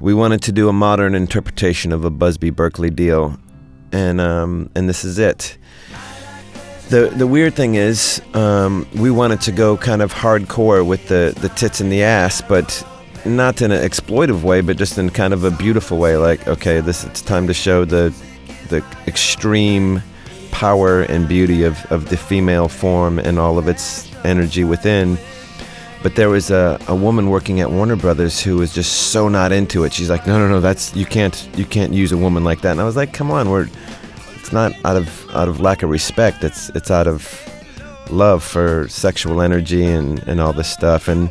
we wanted to do a modern interpretation of a Busby Berkeley deal, and this is it. The weird thing is, we wanted to go kind of hardcore with the tits and the ass, but not in an exploitive way, but just in kind of a beautiful way. Like, okay, it's time to show the extreme power and beauty of the female form and all of its energy within. But there was a woman working at Warner Brothers who was just so not into it. She's like, no, that's you can't use a woman like that. And I was like, come on, it's not out of lack of respect. It's out of love for sexual energy and all this stuff. And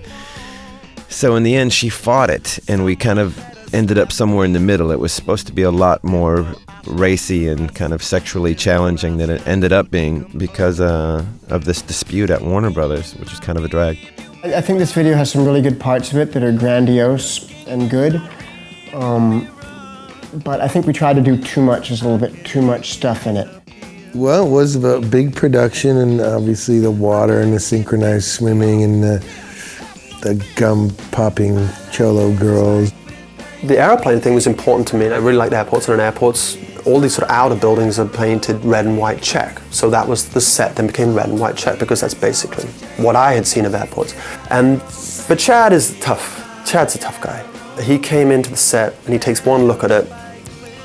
so in the end, she fought it, and we kind of ended up somewhere in the middle. It was supposed to be a lot more racy and kind of sexually challenging than it ended up being because of this dispute at Warner Brothers, which is kind of a drag. I think this video has some really good parts of it that are grandiose and good. But I think we tried to do too much. There's a little bit too much stuff in it. Well, it was a big production, and obviously the water and the synchronized swimming and the gum-popping cholo girls. The aeroplane thing was important to me, and I really liked airports, and in airports, all these sort of outer buildings are painted red and white check. So that was the set, then became red and white check, because that's basically what I had seen of airports. But Chad is tough. Chad's a tough guy. He came into the set, and he takes one look at it.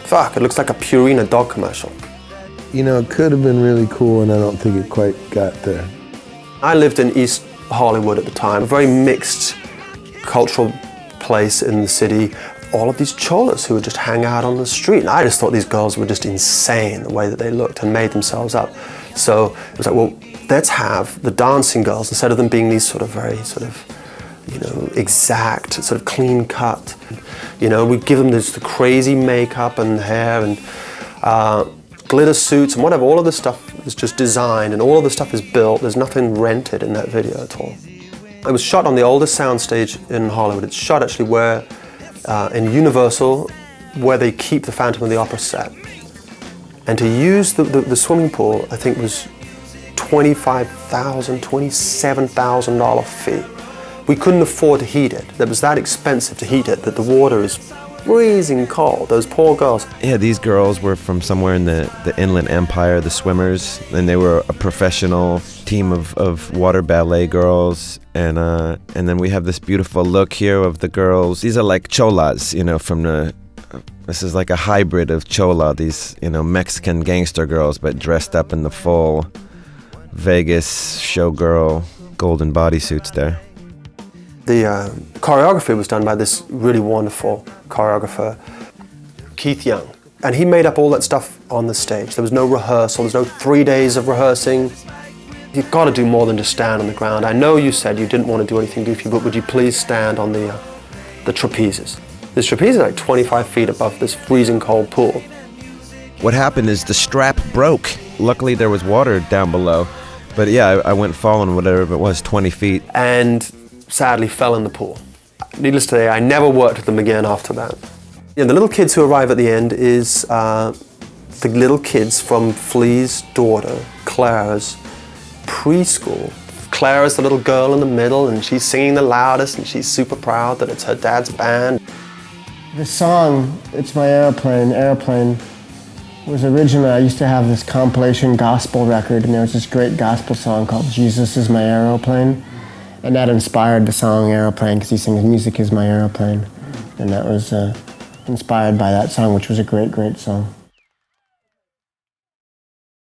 Fuck, it looks like a Purina dog commercial. You know, it could have been really cool, and I don't think it quite got there. I lived in East Hollywood at the time, a very mixed cultural place in the city. All of these cholas who would just hang out on the street. And I just thought these girls were just insane, the way that they looked and made themselves up. So it was like, well, let's have the dancing girls, instead of them being these sort of very exact, sort of clean cut. We give them the crazy makeup and hair and glitter suits and whatever. All of this stuff is just designed, and all of the stuff is built. There's nothing rented in that video at all. It was shot on the oldest soundstage in Hollywood. It's shot actually where, in Universal, where they keep the Phantom of the Opera set. And to use the swimming pool, I think was $25,000, $27,000 fee. We couldn't afford to heat it. It was that expensive to heat it that the water is freezing cold. Those poor girls. Yeah, these girls were from somewhere in the Inland Empire, the swimmers, and they were a professional team of water ballet girls. And then we have this beautiful look here of the girls. These are like cholas, this is like a hybrid of chola, these, Mexican gangster girls, but dressed up in the full Vegas showgirl golden bodysuits there. The choreography was done by this really wonderful choreographer, Keith Young. And he made up all that stuff on the stage. There was no rehearsal, there's no 3 days of rehearsing. You've got to do more than just stand on the ground. I know you said you didn't want to do anything goofy, but would you please stand on the trapezes? This trapeze is like 25 feet above this freezing cold pool. What happened is the strap broke. Luckily there was water down below. But yeah, I went falling, whatever it was, 20 feet. And sadly fell in the pool. Needless to say, I never worked with them again after that. The little kids who arrive at the end is the little kids from Flea's daughter, Clara's preschool. Clara's the little girl in the middle, and she's singing the loudest, and she's super proud that it's her dad's band. The song, It's My Aeroplane, was originally, I used to have this compilation gospel record, and there was this great gospel song called Jesus Is My Aeroplane. And that inspired the song Aeroplane, because he sings Music Is My Aeroplane. And that was inspired by that song, which was a great, great song.